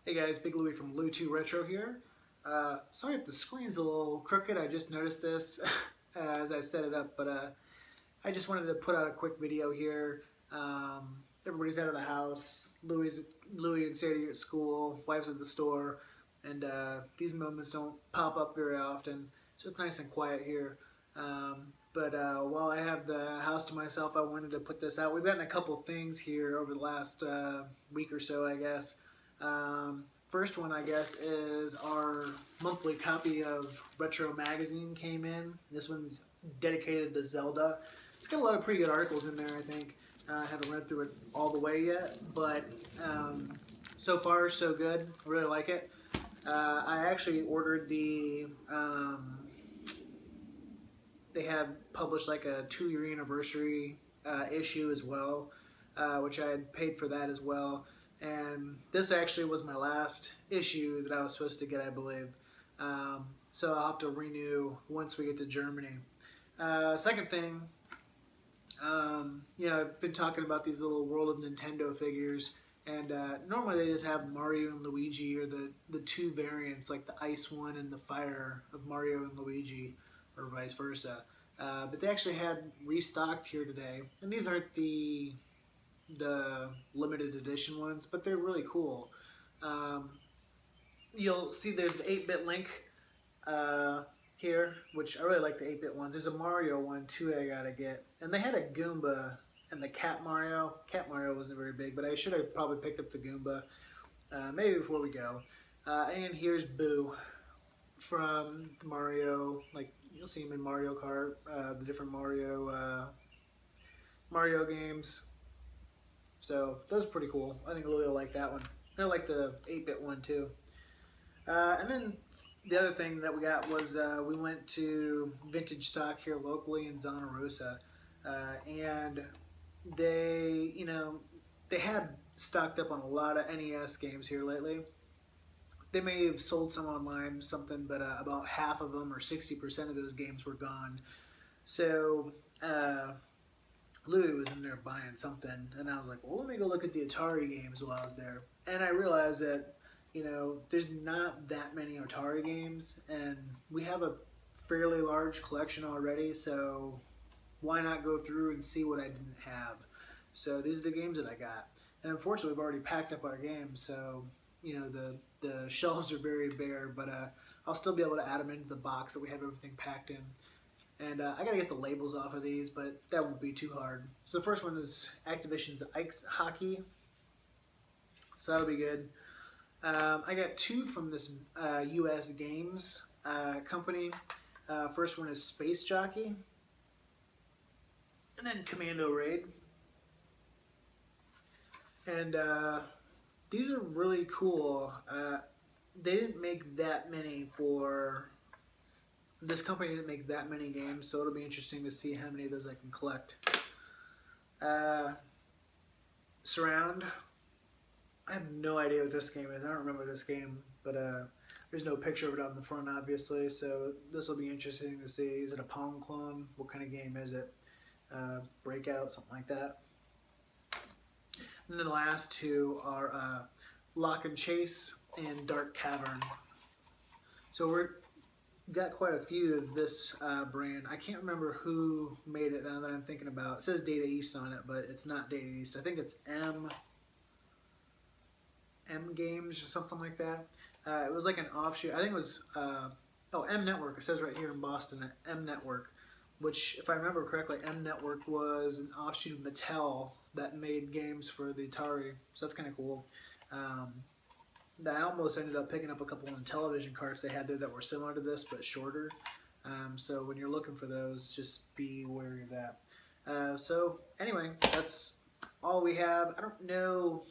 Hey guys, Big Louie from LOU2RETRO here. Sorry if the screen's a little crooked, I just noticed this as I set it up, but I just wanted to put out a quick video here. Everybody's out of the house, Louie and Sadie are at school, wife's at the store, and these moments don't pop up very often, so it's nice and quiet here. But while I have the house to myself, I wanted to put this out. We've gotten a couple things here over the last week or so, I guess. First one, I guess, is our monthly copy of Retro Magazine came in. This one's dedicated to Zelda. It's got a lot of pretty good articles in there, I think. I haven't read through it all the way yet, but so far, so good. I really like it. I actually ordered the... they have published like a 2-year anniversary issue as well, which I had paid for that as well. And this actually was my last issue that I was supposed to get, I believe. So I'll have to renew once we get to Germany. Second thing, I've been talking about these little World of Nintendo figures, and normally they just have Mario and Luigi, or the two variants, like the ice one and the fire of Mario and Luigi, or vice versa. But they actually had restocked here today, and these aren't the limited edition ones, but they're really cool. You'll see there's the 8-bit link here, which I really like the 8-bit ones. There's a Mario one too I gotta get, and they had a Goomba and the Cat Mario. Cat Mario wasn't very big, but I should have probably picked up the Goomba maybe before we go. And here's Boo from the Mario, like you'll see him in Mario Kart, the different Mario games. So those are pretty cool. I think Louie will like that one. I like the 8-bit one too. And then the other thing that we got was we went to Vintage Sock here locally in Zona Rosa, and they had stocked up on a lot of NES games here lately. They may have sold some online, something, but about half of them, or 60% of those games, were gone. So Louie was in there buying something, and I was like, well, let me go look at the Atari games while I was there. And I realized that, there's not that many Atari games, and we have a fairly large collection already, so why not go through and see what I didn't have? So these are the games that I got. And unfortunately, we've already packed up our games, so, the shelves are very bare, but I'll still be able to add them into the box that we have everything packed in. And I gotta get the labels off of these, but that won't be too hard. So the first one is Activision's Ice Hockey. So that'll be good. I got two from this US Games company. First one is Space Jockey. And then Commando Raid. And these are really cool. They didn't make that many for... This company didn't make that many games, so it'll be interesting to see how many of those I can collect. Surround. I have no idea what this game is. I don't remember this game, but there's no picture of it on the front, obviously, so this will be interesting to see. Is it a Pong clone? What kind of game is it? Breakout, something like that. And then the last two are Lock and Chase and Dark Cavern. So we've got quite a few of this brand. I can't remember who made it now that I'm thinking about it. It says Data East on it, but it's not Data East. I think it's M Games or something like that. It was like an offshoot. I think it was M Network. It says right here in Boston that M Network, which, if I remember correctly, M Network was an offshoot of Mattel that made games for the Atari. So that's kind of cool. I almost ended up picking up a couple of television carts they had there that were similar to this but shorter. So when you're looking for those, just be wary of that. So anyway, that's all we have. I don't know,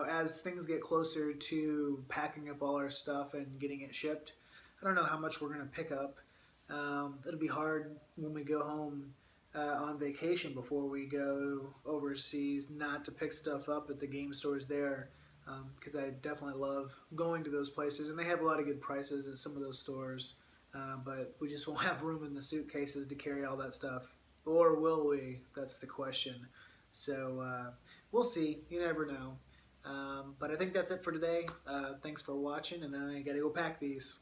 as things get closer to packing up all our stuff and getting it shipped, I don't know how much we're going to pick up. It'll be hard when we go home on vacation before we go overseas not to pick stuff up at the game stores there, because I definitely love going to those places, and they have a lot of good prices at some of those stores. But we just won't have room in the suitcases to carry all that stuff. Or will we? That's the question. So we'll see. You never know. But I think that's it for today. Thanks for watching, and I gotta go pack these.